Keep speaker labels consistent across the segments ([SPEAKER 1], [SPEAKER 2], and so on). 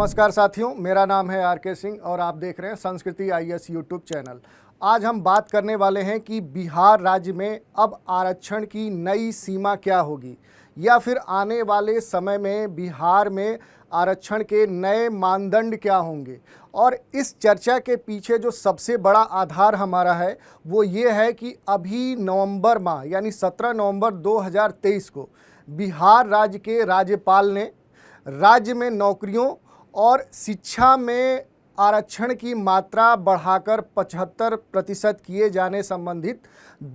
[SPEAKER 1] नमस्कार साथियों, मेरा नाम है आर.के. सिंह और आप देख रहे हैं संस्कृति आईएएस यूट्यूब चैनल। आज हम बात करने वाले हैं कि बिहार राज्य में अब आरक्षण की नई सीमा क्या होगी या फिर आने वाले समय में बिहार में आरक्षण के नए मानदंड क्या होंगे। और इस चर्चा के पीछे जो सबसे बड़ा आधार हमारा है वो ये है कि अभी नवंबर माह यानी 17 नवंबर 2023 को बिहार राज्य के राज्यपाल ने राज्य में नौकरियों और शिक्षा में आरक्षण की मात्रा बढ़ाकर 75% किए जाने संबंधित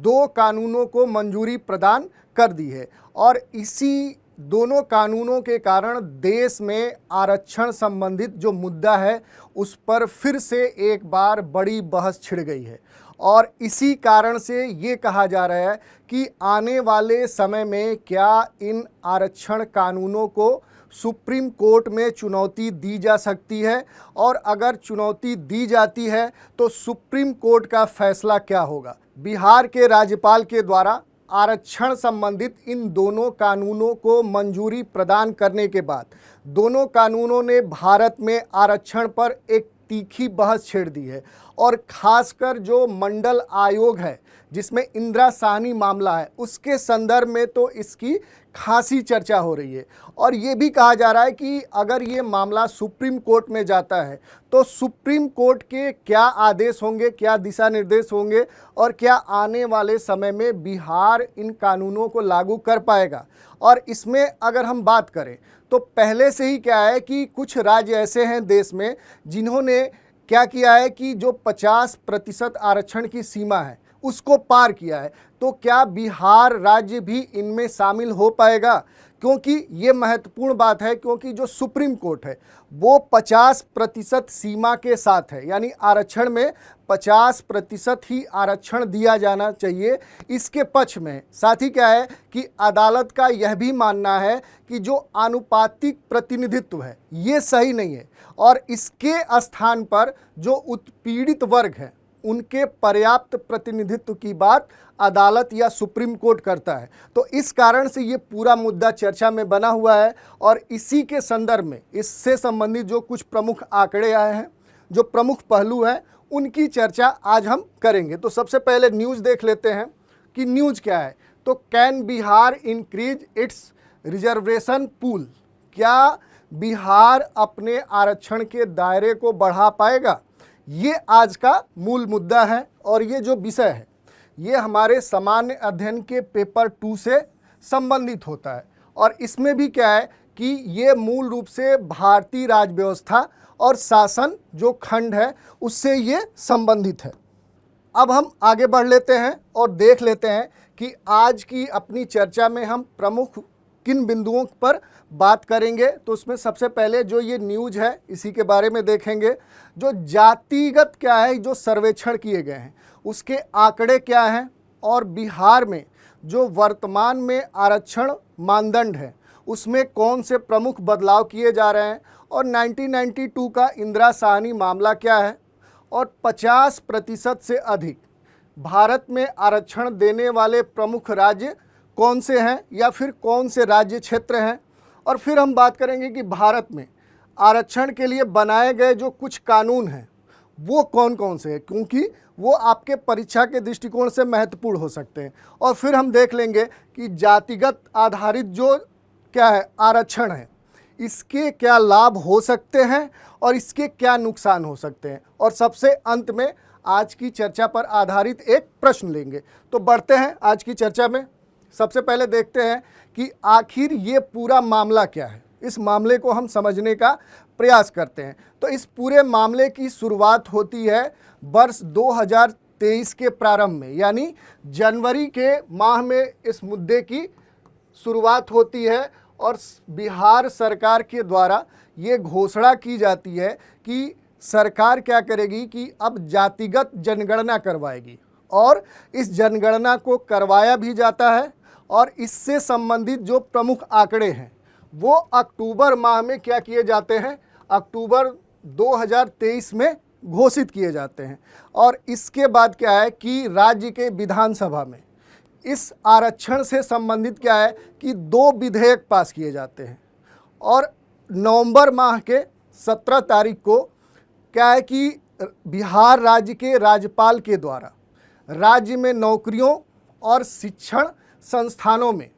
[SPEAKER 1] 2 कानूनों को मंजूरी प्रदान कर दी है। और इसी दोनों कानूनों के कारण देश में आरक्षण संबंधित जो मुद्दा है उस पर फिर से एक बार बड़ी बहस छिड़ गई है। और इसी कारण से ये कहा जा रहा है कि आने वाले समय में क्या इन आरक्षण कानूनों को सुप्रीम कोर्ट में चुनौती दी जा सकती है, और अगर चुनौती दी जाती है तो सुप्रीम कोर्ट का फैसला क्या होगा। बिहार के राज्यपाल के द्वारा आरक्षण संबंधित इन दोनों कानूनों को मंजूरी प्रदान करने के बाद दोनों कानूनों ने भारत में आरक्षण पर एक तीखी बहस छेड़ दी है। और खासकर जो मंडल आयोग है जिसमें इंदिरा साहनी मामला है उसके संदर्भ में तो इसकी खासी चर्चा हो रही है। और ये भी कहा जा रहा है कि अगर ये मामला सुप्रीम कोर्ट में जाता है तो सुप्रीम कोर्ट के क्या आदेश होंगे, क्या दिशा निर्देश होंगे और क्या आने वाले समय में बिहार इन कानूनों को लागू कर पाएगा। और इसमें अगर हम बात करें तो पहले से ही क्या है कि कुछ राज्य ऐसे हैं देश में जिन्होंने क्या किया है कि जो 50% आरक्षण की सीमा है उसको पार किया है। तो क्या बिहार राज्य भी इनमें शामिल हो पाएगा, क्योंकि ये महत्वपूर्ण बात है, क्योंकि जो सुप्रीम कोर्ट है वो 50% सीमा के साथ है, यानी आरक्षण में 50% ही आरक्षण दिया जाना चाहिए, इसके पक्ष में। साथ ही क्या है कि अदालत का यह भी मानना है कि जो आनुपातिक प्रतिनिधित्व है ये सही नहीं है और इसके स्थान पर जो उत्पीड़ित वर्ग है उनके पर्याप्त प्रतिनिधित्व की बात अदालत या सुप्रीम कोर्ट करता है। तो इस कारण से ये पूरा मुद्दा चर्चा में बना हुआ है और इसी के संदर्भ में इससे संबंधित जो कुछ प्रमुख आंकड़े आए हैं, जो प्रमुख पहलू हैं, उनकी चर्चा आज हम करेंगे। तो सबसे पहले न्यूज़ देख लेते हैं कि न्यूज़ क्या है। तो can Bihar increase its reservation pool, क्या बिहार अपने आरक्षण के दायरे को बढ़ा पाएगा, ये आज का मूल मुद्दा है। और ये जो विषय है ये हमारे सामान्य अध्ययन के पेपर 2 से संबंधित होता है। और इसमें भी क्या है कि ये मूल रूप से भारतीय राज्य व्यवस्था और शासन जो खंड है उससे ये संबंधित है। अब हम आगे बढ़ लेते हैं और देख लेते हैं कि आज की अपनी चर्चा में हम प्रमुख किन बिंदुओं पर बात करेंगे। तो उसमें सबसे पहले जो ये न्यूज़ है इसी के बारे में देखेंगे। जो जातिगत क्या है, जो सर्वेक्षण किए गए हैं उसके आंकड़े क्या हैं, और बिहार में जो वर्तमान में आरक्षण मानदंड है उसमें कौन से प्रमुख बदलाव किए जा रहे हैं, और 1992 का इंदिरा साहनी मामला क्या है, और 50% से अधिक भारत में आरक्षण देने वाले प्रमुख राज्य कौन से हैं या फिर कौन से राज्य क्षेत्र हैं। और फिर हम बात करेंगे कि भारत में आरक्षण के लिए बनाए गए जो कुछ कानून हैं वो कौन कौन से हैं, क्योंकि वो आपके परीक्षा के दृष्टिकोण से महत्वपूर्ण हो सकते हैं। और फिर हम देख लेंगे कि जातिगत आधारित जो क्या है आरक्षण है इसके क्या लाभ हो सकते हैं और इसके क्या नुकसान हो सकते हैं। और सबसे अंत में आज की चर्चा पर आधारित एक प्रश्न लेंगे। तो बढ़ते हैं आज की चर्चा में। सबसे पहले देखते हैं कि आखिर ये पूरा मामला क्या है। इस मामले को हम समझने का प्रयास करते हैं। तो इस पूरे मामले की शुरुआत होती है वर्ष 2023 के प्रारंभ में, यानी जनवरी के माह में इस मुद्दे की शुरुआत होती है। और बिहार सरकार के द्वारा ये घोषणा की जाती है कि सरकार क्या करेगी कि अब जातिगत जनगणना करवाएगी, और इस जनगणना को करवाया भी जाता है। और इससे संबंधित जो प्रमुख आंकड़े हैं वो अक्टूबर माह में क्या किए जाते हैं, अक्टूबर 2023 में घोषित किए जाते हैं। और इसके बाद क्या है कि राज्य के विधानसभा में इस आरक्षण से संबंधित क्या है कि 2 विधेयक पास किए जाते हैं। और नवंबर माह के 17 तारीख को क्या है कि बिहार राज्य के राज्यपाल के द्वारा राज्य में नौकरियों और शिक्षण संस्थानों में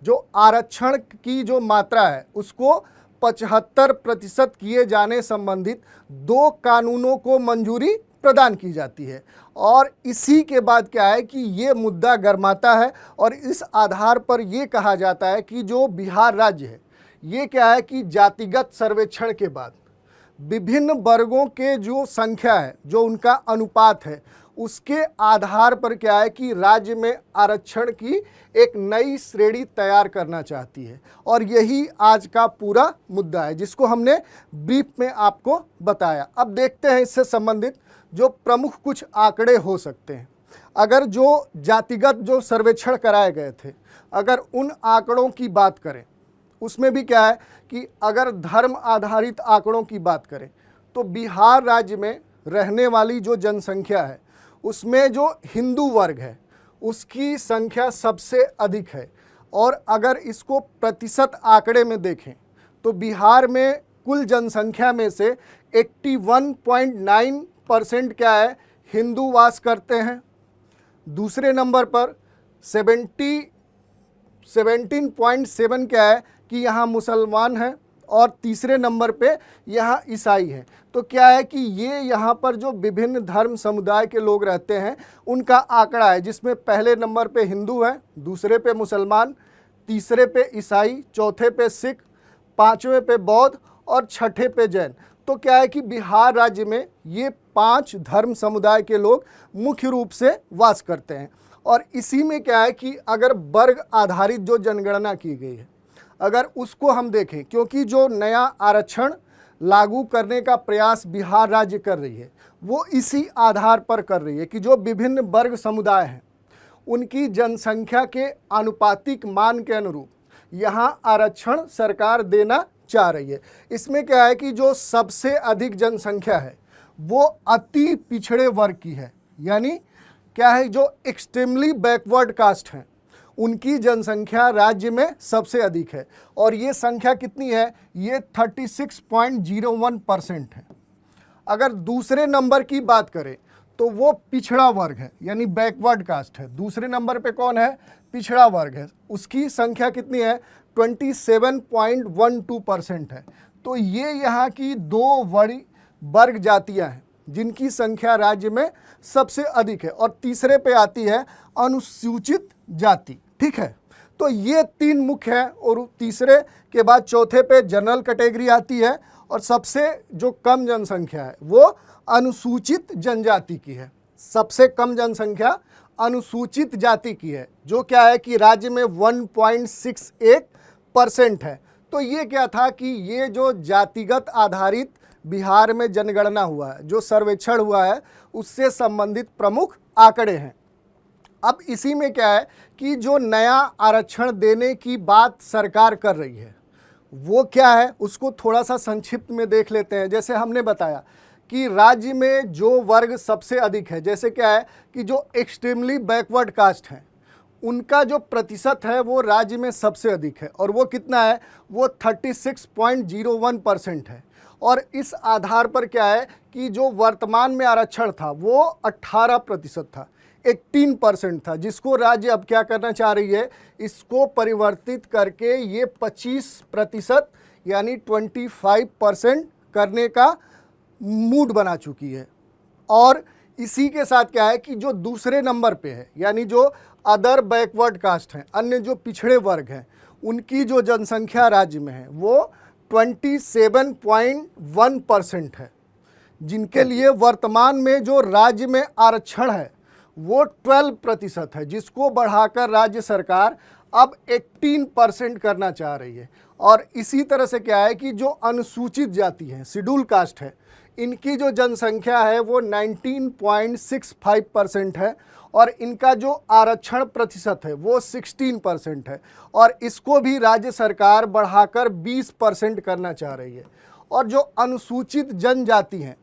[SPEAKER 1] जो आरक्षण की जो मात्रा है उसको 75% किए जाने संबंधित 2 कानूनों को मंजूरी प्रदान की जाती है। और इसी के बाद क्या है कि ये मुद्दा गरमाता है और इस आधार पर ये कहा जाता है कि जो बिहार राज्य है ये क्या है कि जातिगत सर्वेक्षण के बाद विभिन्न वर्गों के जो संख्या है, जो उनका अनुपात है, उसके आधार पर क्या है कि राज्य में आरक्षण की एक नई श्रेणी तैयार करना चाहती है। और यही आज का पूरा मुद्दा है जिसको हमने ब्रीफ में आपको बताया। अब देखते हैं इससे संबंधित जो प्रमुख कुछ आंकड़े हो सकते हैं। अगर जो जातिगत जो सर्वेक्षण कराए गए थे, अगर उन आंकड़ों की बात करें, उसमें भी क्या है कि अगर धर्म आधारित आंकड़ों की बात करें तो बिहार राज्य में रहने वाली जो जनसंख्या है उसमें जो हिंदू वर्ग है उसकी संख्या सबसे अधिक है। और अगर इसको प्रतिशत आंकड़े में देखें तो बिहार में कुल जनसंख्या में से 81.9% क्या है हिंदू वास करते हैं। दूसरे नंबर पर 17.7 क्या है कि यहाँ मुसलमान हैं और तीसरे नंबर पे यहाँ ईसाई हैं। तो क्या है कि ये यहाँ पर जो विभिन्न धर्म समुदाय के लोग रहते हैं उनका आंकड़ा है, जिसमें पहले नंबर पे हिंदू हैं, दूसरे पे मुसलमान, तीसरे पे ईसाई, चौथे पे सिख, पांचवें पे बौद्ध और छठे पे जैन। तो क्या है कि बिहार राज्य में ये 5 धर्म समुदाय के लोग मुख्य रूप से वास करते हैं। और इसी में क्या है कि अगर वर्ग आधारित जो जनगणना की गई है अगर उसको हम देखें, क्योंकि जो नया आरक्षण लागू करने का प्रयास बिहार राज्य कर रही है वो इसी आधार पर कर रही है कि जो विभिन्न वर्ग समुदाय हैं उनकी जनसंख्या के आनुपातिक मान के अनुरूप यहाँ आरक्षण सरकार देना चाह रही है। इसमें क्या है कि जो सबसे अधिक जनसंख्या है वो अति पिछड़े वर्ग की है, यानी क्या है जो एक्सट्रीमली बैकवर्ड कास्ट हैं उनकी जनसंख्या राज्य में सबसे अधिक है। और ये संख्या कितनी है, ये 36.01% है। अगर दूसरे नंबर की बात करें तो वो पिछड़ा वर्ग है, यानी बैकवर्ड कास्ट है। दूसरे नंबर पे कौन है, पिछड़ा वर्ग है, उसकी संख्या कितनी है 27.12% है। तो ये यहाँ की 2 बड़ी वर्ग जातियाँ हैं जिनकी संख्या राज्य में सबसे अधिक है। और तीसरे पे आती है अनुसूचित जाति, ठीक है। तो ये 3 मुख्य हैं और तीसरे के बाद चौथे पे जनरल कैटेगरी आती है और सबसे जो कम जनसंख्या है वो अनुसूचित जनजाति की है। सबसे कम जनसंख्या अनुसूचित जाति की है जो क्या है कि राज्य में 1.68% है। तो ये क्या था कि ये जो जातिगत आधारित बिहार में जनगणना हुआ है, जो सर्वेक्षण हुआ है, उससे संबंधित प्रमुख आंकड़े हैं। अब इसी में क्या है कि जो नया आरक्षण देने की बात सरकार कर रही है वो क्या है उसको थोड़ा सा संक्षिप्त में देख लेते हैं। जैसे हमने बताया कि राज्य में जो वर्ग सबसे अधिक है, जैसे क्या है कि जो एक्सट्रीमली बैकवर्ड कास्ट हैं उनका जो प्रतिशत है वो राज्य में सबसे अधिक है और वो कितना है, वो 36.01% है। और इस आधार पर क्या है कि जो वर्तमान में आरक्षण था वो 18% था, 18% था, जिसको राज्य अब क्या करना चाह रही है, इसको परिवर्तित करके ये 25% यानी 25% करने का मूड बना चुकी है। और इसी के साथ क्या है कि जो दूसरे नंबर पे है, यानी जो अदर बैकवर्ड कास्ट हैं, अन्य जो पिछड़े वर्ग हैं, उनकी जो जनसंख्या राज्य में है वो 27.1% है, जिनके लिए वर्तमान में जो राज्य में आरक्षण है वो 12% है, जिसको बढ़ाकर राज्य सरकार अब 18% करना चाह रही है। और इसी तरह से क्या है कि जो अनुसूचित जाति है, शेड्यूल कास्ट है, इनकी जो जनसंख्या है वो 19.65% है और इनका जो आरक्षण प्रतिशत है वो 16% है और इसको भी राज्य सरकार बढ़ाकर 20% करना चाह रही है। और जो अनुसूचित जनजाति हैं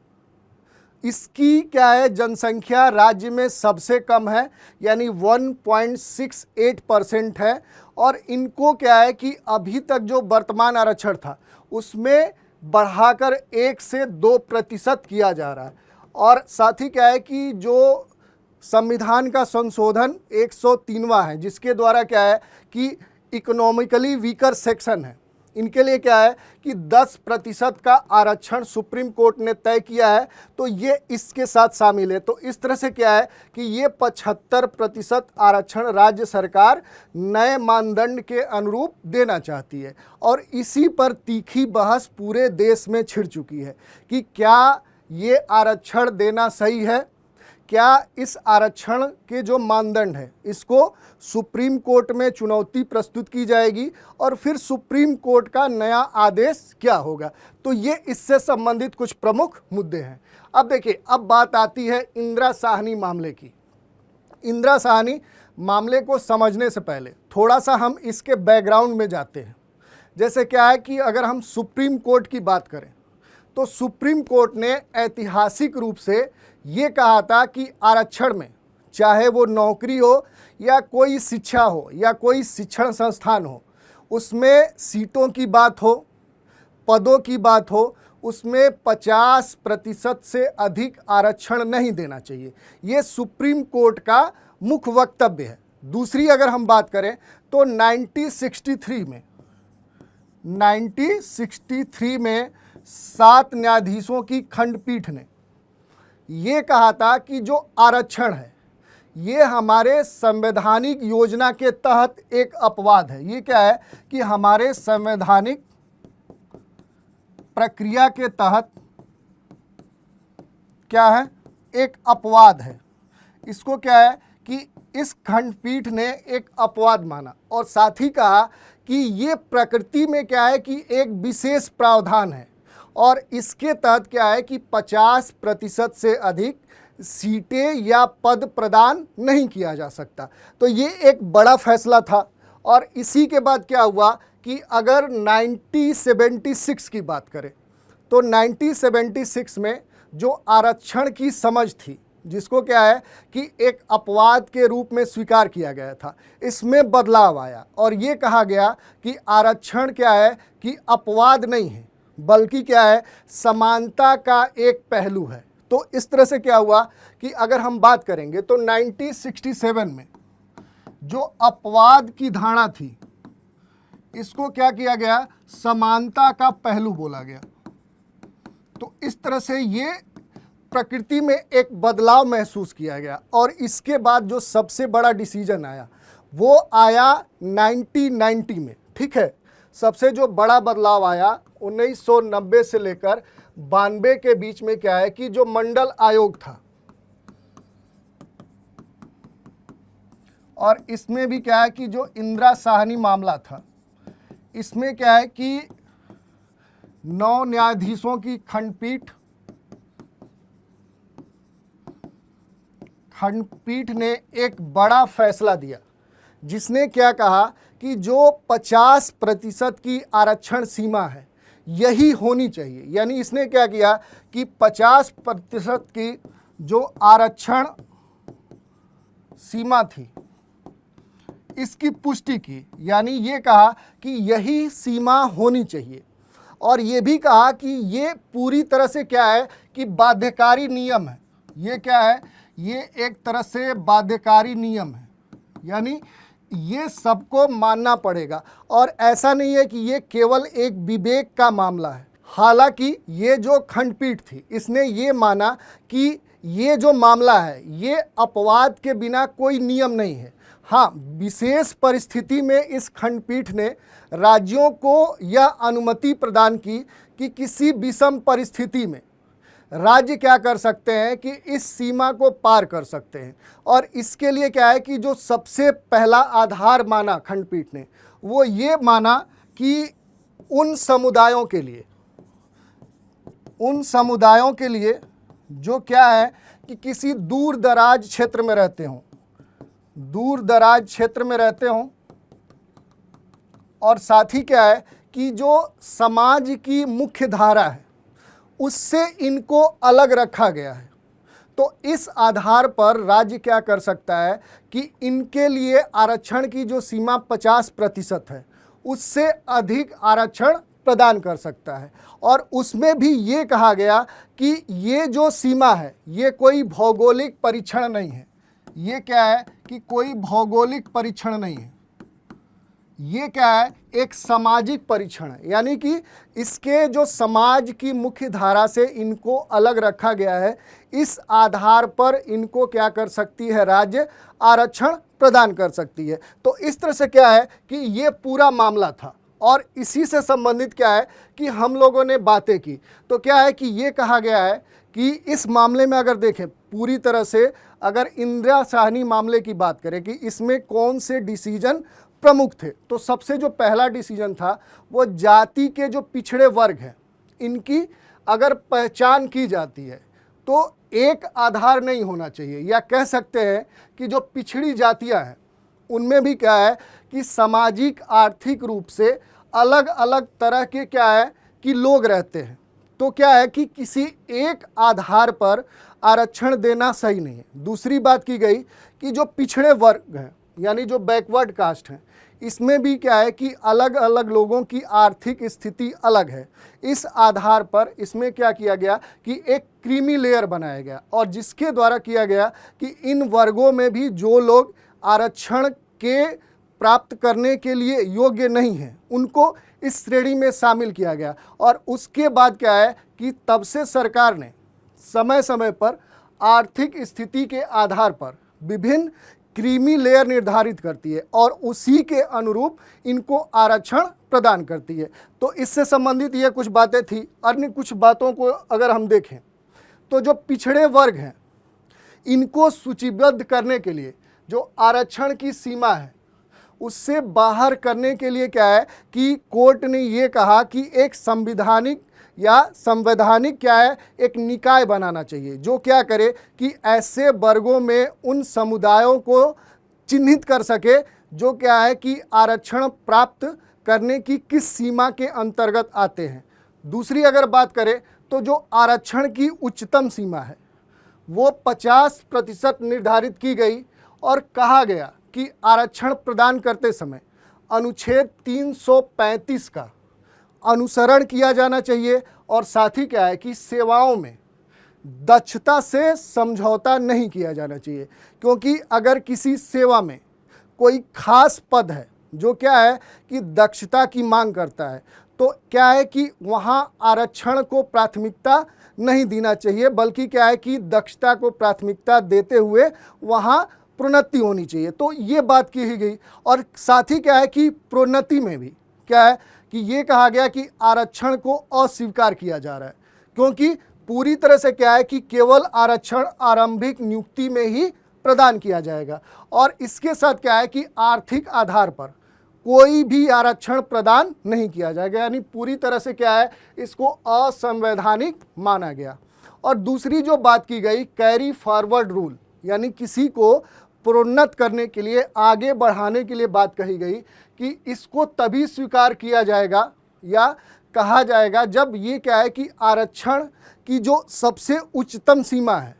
[SPEAKER 1] इसकी क्या है, जनसंख्या राज्य में सबसे कम है, यानी 1.68% है। और इनको क्या है कि अभी तक जो वर्तमान आरक्षण था उसमें बढ़ाकर 1 से 2% किया जा रहा है। और साथ ही क्या है कि जो संविधान का संशोधन 103वां है, जिसके द्वारा क्या है कि इकोनॉमिकली वीकर सेक्शन है, इनके लिए क्या है कि 10% का आरक्षण सुप्रीम कोर्ट ने तय किया है, तो ये इसके साथ शामिल है। तो इस तरह से क्या है कि ये 75% आरक्षण राज्य सरकार नए मानदंड के अनुरूप देना चाहती है। और इसी पर तीखी बहस पूरे देश में छिड़ चुकी है कि क्या ये आरक्षण देना सही है, क्या इस आरक्षण के जो मानदंड है इसको सुप्रीम कोर्ट में चुनौती प्रस्तुत की जाएगी और फिर सुप्रीम कोर्ट का नया आदेश क्या होगा। तो ये इससे संबंधित कुछ प्रमुख मुद्दे हैं। अब देखिए, अब बात आती है इंदिरा साहनी मामले की। इंदिरा साहनी मामले को समझने से पहले थोड़ा सा हम इसके बैकग्राउंड में जाते हैं। जैसे क्या है कि अगर हम सुप्रीम कोर्ट की बात करें तो सुप्रीम कोर्ट ने ऐतिहासिक रूप से ये कहा था कि आरक्षण में, चाहे वो नौकरी हो या कोई शिक्षा हो या कोई शिक्षण संस्थान हो, उसमें सीटों की बात हो, पदों की बात हो, उसमें 50% से अधिक आरक्षण नहीं देना चाहिए। ये सुप्रीम कोर्ट का मुख्य वक्तव्य है। दूसरी अगर हम बात करें तो 1963 में 7 न्यायाधीशों की खंडपीठ ने ये कहा था कि जो आरक्षण है ये हमारे संवैधानिक योजना के तहत एक अपवाद है। ये क्या है कि हमारे संवैधानिक प्रक्रिया के तहत क्या है, एक अपवाद है। इसको क्या है कि इस खंडपीठ ने एक अपवाद माना और साथ ही कहा कि ये प्रकृति में क्या है कि एक विशेष प्रावधान है और इसके तहत क्या है कि 50% से अधिक सीटें या पद प्रदान नहीं किया जा सकता। तो ये एक बड़ा फैसला था। और इसी के बाद क्या हुआ कि अगर 1976 की बात करें तो 1976 में जो आरक्षण की समझ थी, जिसको क्या है कि एक अपवाद के रूप में स्वीकार किया गया था, इसमें बदलाव आया और ये कहा गया कि आरक्षण क्या है कि अपवाद नहीं है बल्कि क्या है, समानता का एक पहलू है। तो इस तरह से क्या हुआ कि अगर हम बात करेंगे तो 1967 में जो अपवाद की धारणा थी, इसको क्या किया गया, समानता का पहलू बोला गया। तो इस तरह से ये प्रकृति में एक बदलाव महसूस किया गया। और इसके बाद जो सबसे बड़ा डिसीजन आया वो आया 1990 में। ठीक है, सबसे जो बड़ा बदलाव आया 1990 से लेकर 92 के बीच में क्या है कि जो मंडल आयोग था, और इसमें भी क्या है कि जो इंदिरा साहनी मामला था, इसमें क्या है कि 9 न्यायाधीशों की खंडपीठ ने एक बड़ा फैसला दिया, जिसने क्या कहा कि जो 50% की आरक्षण सीमा है यही होनी चाहिए। यानी इसने क्या किया कि 50% की जो आरक्षण सीमा थी इसकी पुष्टि की, यानी ये कहा कि यही सीमा होनी चाहिए। और ये भी कहा कि ये पूरी तरह से क्या है कि बाध्यकारी नियम है। ये क्या है, ये एक तरह से बाध्यकारी नियम है, यानी ये सबको मानना पड़ेगा। और ऐसा नहीं है कि ये केवल एक विवेक का मामला है। हालांकि ये जो खंडपीठ थी इसने ये माना कि ये जो मामला है ये अपवाद के बिना कोई नियम नहीं है। हाँ, विशेष परिस्थिति में इस खंडपीठ ने राज्यों को यह अनुमति प्रदान की कि किसी विषम परिस्थिति में राज्य क्या कर सकते हैं कि इस सीमा को पार कर सकते हैं। और इसके लिए क्या है कि जो सबसे पहला आधार माना खंडपीठ ने, वो ये माना कि उन समुदायों के लिए जो क्या है कि किसी दूर दराज क्षेत्र में रहते हों, और साथ ही क्या है कि जो समाज की मुख्य धारा है उससे इनको अलग रखा गया है। तो इस आधार पर राज्य क्या कर सकता है कि इनके लिए आरक्षण की जो सीमा 50% है उससे अधिक आरक्षण प्रदान कर सकता है। और उसमें भी ये कहा गया कि ये जो सीमा है ये कोई भौगोलिक परीक्षण नहीं है। ये क्या है कि कोई भौगोलिक परीक्षण नहीं है, ये क्या है, एक सामाजिक परीक्षण है। यानी कि इसके जो समाज की मुख्य धारा से इनको अलग रखा गया है, इस आधार पर इनको क्या कर सकती है, राज्य आरक्षण प्रदान कर सकती है। तो इस तरह से क्या है कि ये पूरा मामला था और इसी से संबंधित क्या है कि हम लोगों ने बातें की। तो क्या है कि ये कहा गया है कि इस मामले में अगर देखें पूरी तरह से, अगर इंदिरा साहनी मामले की बात करें कि इसमें कौन से डिसीजन प्रमुख थे, तो सबसे जो पहला डिसीजन था वो जाति के जो पिछड़े वर्ग हैं इनकी अगर पहचान की जाती है तो एक आधार नहीं होना चाहिए, या कह सकते हैं कि जो पिछड़ी जातियां हैं उनमें भी क्या है कि सामाजिक आर्थिक रूप से अलग अलग तरह के क्या है कि लोग रहते हैं। तो क्या है कि किसी एक आधार पर आरक्षण देना सही नहीं है। दूसरी बात की गई कि जो पिछड़े वर्ग हैं यानी जो बैकवर्ड कास्ट हैं, इसमें भी क्या है कि अलग अलग लोगों की आर्थिक स्थिति अलग है। इस आधार पर इसमें क्या किया गया कि एक क्रीमी लेयर बनाया गया और जिसके द्वारा किया गया कि इन वर्गों में भी जो लोग आरक्षण के प्राप्त करने के लिए योग्य नहीं हैं उनको इस श्रेणी में शामिल किया गया। और उसके बाद क्या है कि तब से सरकार ने समय समय पर आर्थिक स्थिति के आधार पर विभिन्न क्रीमी लेयर निर्धारित करती है और उसी के अनुरूप इनको आरक्षण प्रदान करती है। तो इससे संबंधित ये कुछ बातें थी। अन्य कुछ बातों को अगर हम देखें तो जो पिछड़े वर्ग हैं इनको सूचीबद्ध करने के लिए जो आरक्षण की सीमा है उससे बाहर करने के लिए क्या है कि कोर्ट ने ये कहा कि एक संवैधानिक क्या है एक निकाय बनाना चाहिए जो क्या करे कि ऐसे वर्गों में उन समुदायों को चिन्हित कर सके जो क्या है कि आरक्षण प्राप्त करने की किस सीमा के अंतर्गत आते हैं। दूसरी अगर बात करें तो जो आरक्षण की उच्चतम सीमा है वो 50% निर्धारित की गई और कहा गया कि आरक्षण प्रदान करते समय अनुच्छेद 335 का अनुसरण किया जाना चाहिए और साथ ही क्या है कि सेवाओं में दक्षता से समझौता नहीं किया जाना चाहिए। क्योंकि अगर किसी सेवा में कोई खास पद है जो क्या है कि दक्षता की मांग करता है तो क्या है कि वहाँ आरक्षण को प्राथमिकता नहीं देना चाहिए, बल्कि क्या है कि दक्षता को प्राथमिकता देते हुए वहाँ प्रोन्नति होनी चाहिए। तो ये बात की ही गई। और साथ ही क्या है कि प्रोन्नति में भी क्या है कि ये कहा गया कि आरक्षण को अस्वीकार किया जा रहा है, क्योंकि पूरी तरह से क्या है कि केवल आरक्षण आरंभिक नियुक्ति में ही प्रदान किया जाएगा और इसके साथ क्या है कि आर्थिक आधार पर कोई भी आरक्षण प्रदान नहीं किया जाएगा। यानी पूरी तरह से क्या है इसको असंवैधानिक माना गया। और दूसरी जो बात की गई कैरी फॉरवर्ड रूल, यानी किसी को प्रोन्नत करने के लिए आगे बढ़ाने के लिए बात कही गई कि इसको तभी स्वीकार किया जाएगा या कहा जाएगा जब ये क्या है कि आरक्षण की जो सबसे उच्चतम सीमा है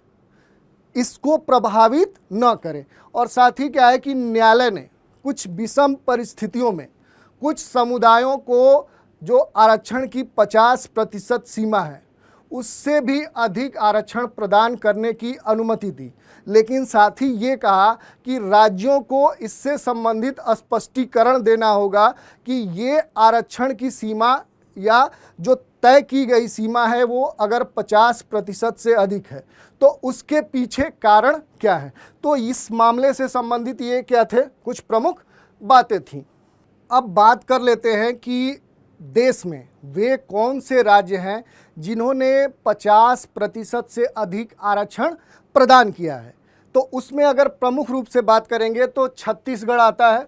[SPEAKER 1] इसको प्रभावित न करे। और साथ ही क्या है कि न्यायालय ने कुछ विषम परिस्थितियों में कुछ समुदायों को जो आरक्षण की 50% सीमा है उससे भी अधिक आरक्षण प्रदान करने की अनुमति दी, लेकिन साथ ही ये कहा कि राज्यों को इससे संबंधित स्पष्टीकरण देना होगा कि ये आरक्षण की सीमा या जो तय की गई सीमा है वो अगर 50% से अधिक है तो उसके पीछे कारण क्या है। तो इस मामले से संबंधित ये क्या थे, कुछ प्रमुख बातें थीं। अब बात कर लेते हैं कि देश में वे कौन से राज्य हैं जिन्होंने 50% से अधिक आरक्षण प्रदान किया है। तो उसमें अगर प्रमुख रूप से बात करेंगे तो छत्तीसगढ़ आता है,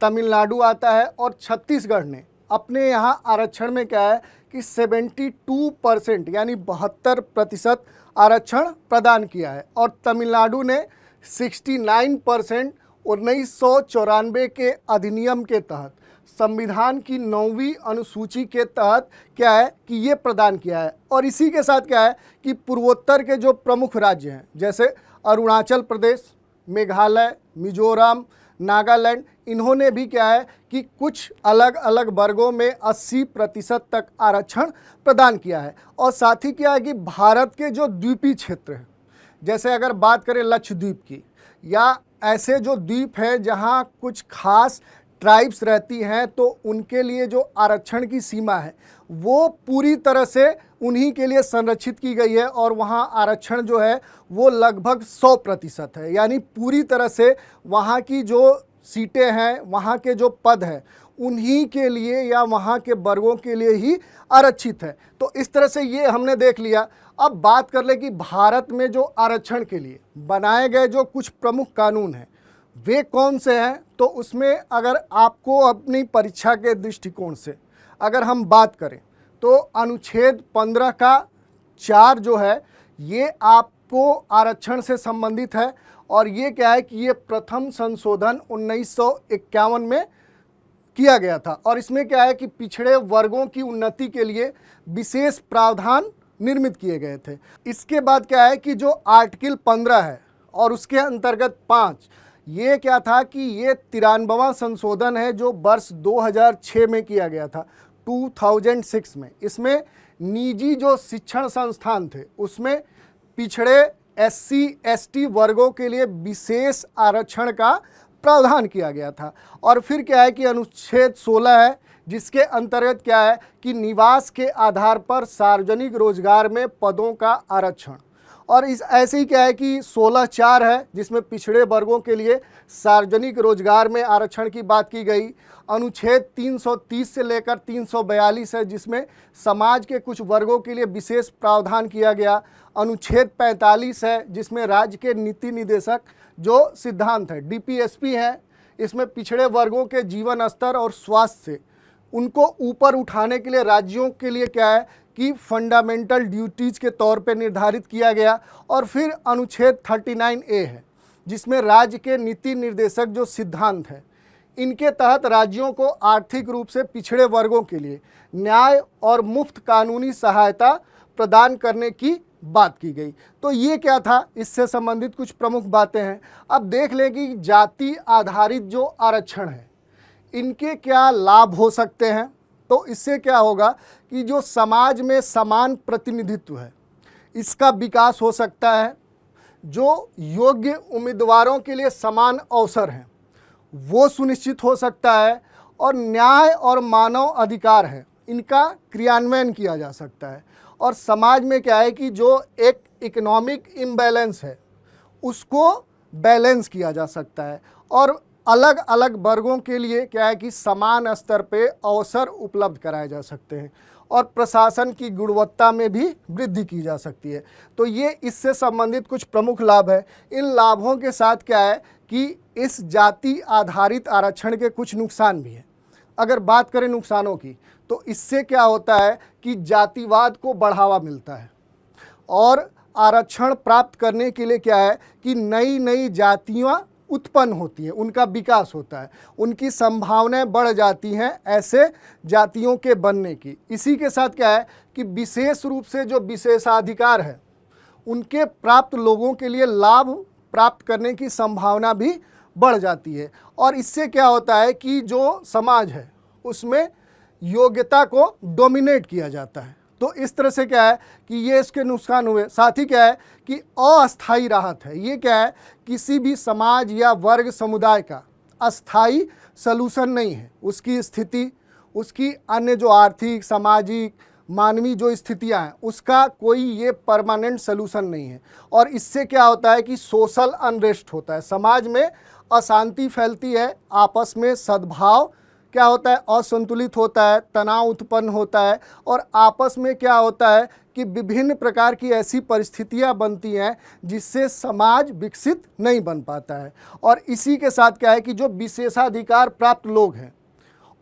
[SPEAKER 1] तमिलनाडु आता है और छत्तीसगढ़ ने अपने यहाँ आरक्षण में क्या है कि 72% यानी 72% आरक्षण प्रदान किया है और तमिलनाडु ने 69% 1994 के अधिनियम के तहत संविधान की 9वीं अनुसूची के तहत क्या है कि ये प्रदान किया है। और इसी के साथ क्या है कि पूर्वोत्तर के जो प्रमुख राज्य हैं जैसे अरुणाचल प्रदेश, मेघालय, मिजोरम, नागालैंड, इन्होंने भी क्या है कि कुछ अलग अलग वर्गों में 80% तक आरक्षण प्रदान किया है। और साथ ही क्या है कि भारत के जो द्वीपीय क्षेत्र हैं, जैसे अगर बात करें लक्षद्वीप की, या ऐसे जो द्वीप हैं जहां कुछ खास ट्राइब्स रहती हैं, तो उनके लिए जो आरक्षण की सीमा है वो पूरी तरह से उन्हीं के लिए संरक्षित की गई है। और वहाँ आरक्षण जो है वो लगभग 100% है, यानी पूरी तरह से वहाँ की जो सीटें हैं, वहाँ के जो पद हैं, उन्हीं के लिए या वहाँ के वर्गों के लिए ही आरक्षित है। तो इस तरह से ये हमने देख लिया। अब बात कर ले कि भारत में जो आरक्षण के लिए बनाए गए जो कुछ प्रमुख कानून हैं वे कौन से हैं। तो उसमें अगर आपको अपनी परीक्षा के दृष्टिकोण से अगर हम बात करें तो अनुच्छेद 15 का 4 जो है ये आपको आरक्षण से संबंधित है। और ये क्या है कि ये प्रथम संशोधन 1951 में किया गया था। और इसमें क्या है कि पिछड़े वर्गों की उन्नति के लिए विशेष प्रावधान निर्मित किए गए थे। इसके बाद क्या है कि जो आर्टिकल 15 है और उसके अंतर्गत 5, ये क्या था कि ये 93वां संशोधन है जो वर्ष 2006 में किया गया था, 2006 में। इसमें निजी जो शिक्षण संस्थान थे उसमें पिछड़े SC ST वर्गों के लिए विशेष आरक्षण का प्रावधान किया गया था। और फिर क्या है कि अनुच्छेद 16 है जिसके अंतर्गत क्या है कि निवास के आधार पर सार्वजनिक रोजगार में पदों का आरक्षण। और इस ऐसे ही क्या है कि 16(4) है जिसमें पिछड़े वर्गों के लिए सार्वजनिक रोजगार में आरक्षण की बात की गई। अनुच्छेद 330 से लेकर 342 है जिसमें समाज के कुछ वर्गों के लिए विशेष प्रावधान किया गया। अनुच्छेद 45 है जिसमें राज्य के नीति निदेशक जो सिद्धांत है DPSP है, इसमें पिछड़े वर्गों के जीवन स्तर और स्वास्थ्य से उनको ऊपर उठाने के लिए राज्यों के लिए क्या है कि फंडामेंटल ड्यूटीज़ के तौर पे निर्धारित किया गया। और फिर अनुच्छेद 39A है जिसमें राज्य के नीति निर्देशक जो सिद्धांत है, इनके तहत राज्यों को आर्थिक रूप से पिछड़े वर्गों के लिए न्याय और मुफ्त कानूनी सहायता प्रदान करने की बात की गई। तो ये क्या था, इससे संबंधित कुछ प्रमुख बातें हैं। अब देख लें कि जाति आधारित जो आरक्षण है इनके क्या लाभ हो सकते हैं। तो इससे क्या होगा कि जो समाज में समान प्रतिनिधित्व है इसका विकास हो सकता है, जो योग्य उम्मीदवारों के लिए समान अवसर हैं वो सुनिश्चित हो सकता है, और न्याय और मानव अधिकार है इनका क्रियान्वयन किया जा सकता है। और समाज में क्या है कि जो एक इकोनॉमिक इम्बैलेंस है उसको बैलेंस किया जा सकता है, और अलग अलग वर्गों के लिए क्या है कि समान स्तर पे अवसर उपलब्ध कराए जा सकते हैं, और प्रशासन की गुणवत्ता में भी वृद्धि की जा सकती है। तो ये इससे संबंधित कुछ प्रमुख लाभ है। इन लाभों के साथ क्या है कि इस जाति आधारित आरक्षण के कुछ नुकसान भी हैं। अगर बात करें नुकसानों की तो इससे क्या होता है कि जातिवाद को बढ़ावा मिलता है, और आरक्षण प्राप्त करने के लिए क्या है कि नई नई जातियाँ उत्पन्न होती हैं, उनका विकास होता है, उनकी संभावनाएं बढ़ जाती हैं ऐसे जातियों के बनने की। इसी के साथ क्या है कि विशेष रूप से जो विशेषाधिकार है उनके प्राप्त लोगों के लिए लाभ प्राप्त करने की संभावना भी बढ़ जाती है। और इससे क्या होता है कि जो समाज है उसमें योग्यता को डोमिनेट किया जाता है। तो इस तरह से क्या है कि ये इसके नुकसान हुए। साथ ही क्या है कि अस्थायी राहत है, ये क्या है किसी भी समाज या वर्ग समुदाय का अस्थायी सलूशन नहीं है। उसकी स्थिति, उसकी अन्य जो आर्थिक सामाजिक मानवीय जो स्थितियां हैं उसका कोई ये परमानेंट सलूशन नहीं है। और इससे क्या होता है कि सोशल अनरेस्ट होता है, समाज में अशांति फैलती है, आपस में सद्भाव क्या होता है असंतुलित होता है, तनाव उत्पन्न होता है, और आपस में क्या होता है कि विभिन्न प्रकार की ऐसी परिस्थितियां बनती हैं जिससे समाज विकसित नहीं बन पाता है। और इसी के साथ क्या है कि जो विशेषाधिकार प्राप्त लोग हैं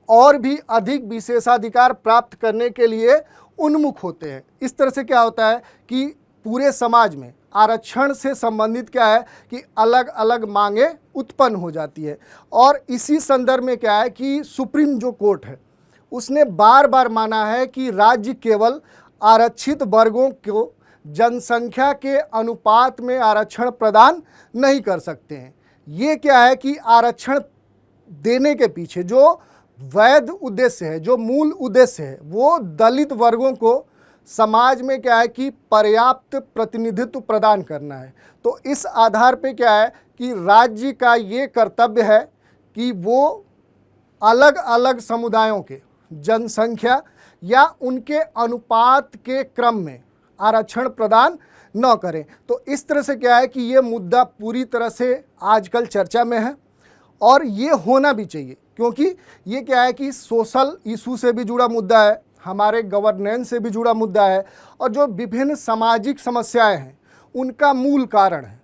[SPEAKER 1] और भी अधिक विशेषाधिकार प्राप्त करने के लिए उन्मुख होते हैं। इस तरह से क्या होता है कि पूरे समाज में आरक्षण से संबंधित क्या है कि अलग अलग मांगे उत्पन्न हो जाती है। और इसी संदर्भ में क्या है कि सुप्रीम जो कोर्ट है उसने बार बार माना है कि राज्य केवल आरक्षित वर्गों को जनसंख्या के अनुपात में आरक्षण प्रदान नहीं कर सकते हैं। ये क्या है कि आरक्षण देने के पीछे जो वैध उद्देश्य है, जो मूल उद्देश्य है, वो दलित वर्गों को समाज में क्या है कि पर्याप्त प्रतिनिधित्व प्रदान करना है। तो इस आधार पे क्या है कि राज्य का ये कर्तव्य है कि वो अलग अलग समुदायों के जनसंख्या या उनके अनुपात के क्रम में आरक्षण प्रदान न करें। तो इस तरह से क्या है कि ये मुद्दा पूरी तरह से आजकल चर्चा में है और ये होना भी चाहिए, क्योंकि ये क्या है कि सोशल इशू से भी जुड़ा मुद्दा है, हमारे गवर्नेंस से भी जुड़ा मुद्दा है और जो विभिन्न सामाजिक समस्याएं हैं उनका मूल कारण है।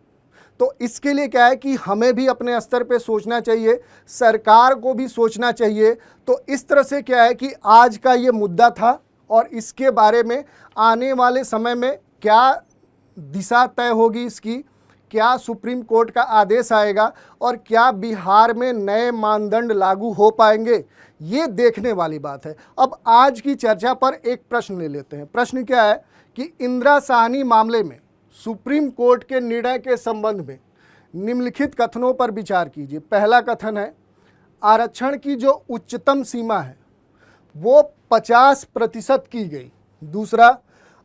[SPEAKER 1] तो इसके लिए क्या है कि हमें भी अपने स्तर पे सोचना चाहिए, सरकार को भी सोचना चाहिए। तो इस तरह से क्या है कि आज का ये मुद्दा था और इसके बारे में आने वाले समय में क्या दिशा तय होगी इसकी, क्या सुप्रीम कोर्ट का आदेश आएगा और क्या बिहार में नए मानदंड लागू हो पाएंगे, ये देखने वाली बात है। अब आज की चर्चा पर एक प्रश्न ले लेते हैं। प्रश्न क्या है कि इंदिरा साहनी मामले में सुप्रीम कोर्ट के निर्णय के संबंध में निम्नलिखित कथनों पर विचार कीजिए। पहला कथन है, आरक्षण की जो उच्चतम सीमा है वो 50% की गई। दूसरा,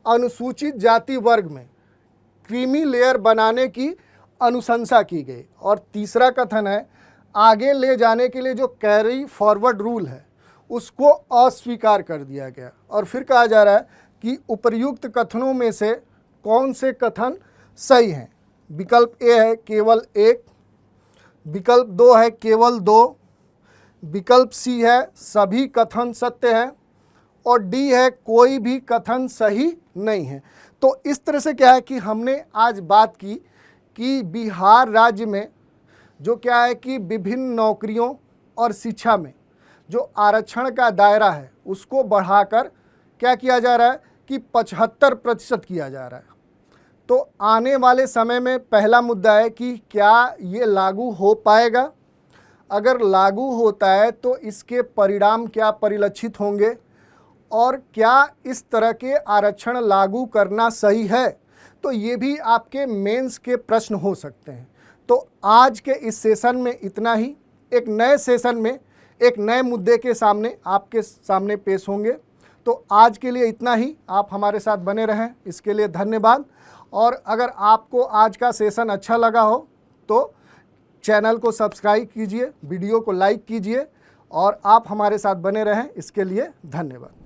[SPEAKER 1] अनुसूचित जाति वर्ग में क्रीमी लेयर बनाने की अनुशंसा की गई। और तीसरा कथन है, आगे ले जाने के लिए जो कैरी फॉरवर्ड रूल है उसको अस्वीकार कर दिया गया। और फिर कहा जा रहा है कि उपर्युक्त कथनों में से कौन से कथन सही हैं। विकल्प ए है केवल 1, विकल्प 2 है केवल 2, विकल्प सी है सभी कथन सत्य है और डी है कोई भी कथन सही नहीं है। तो इस तरह से क्या है कि हमने आज बात की कि बिहार राज्य में जो क्या है कि विभिन्न नौकरियों और शिक्षा में जो आरक्षण का दायरा है उसको बढ़ाकर क्या किया जा रहा है कि 75% किया जा रहा है। तो आने वाले समय में पहला मुद्दा है कि क्या ये लागू हो पाएगा, अगर लागू होता है तो इसके परिणाम क्या परिलक्षित होंगे और क्या इस तरह के आरक्षण लागू करना सही है। तो ये भी आपके मेंस के प्रश्न हो सकते हैं। तो आज के इस सेशन में इतना ही। एक नए सेशन में एक नए मुद्दे के सामने आपके सामने पेश होंगे। तो आज के लिए इतना ही। आप हमारे साथ बने रहें, इसके लिए धन्यवाद। और अगर आपको आज का सेशन अच्छा लगा हो तो चैनल को सब्सक्राइब कीजिए, वीडियो को लाइक कीजिए और आप हमारे साथ बने रहें, इसके लिए धन्यवाद।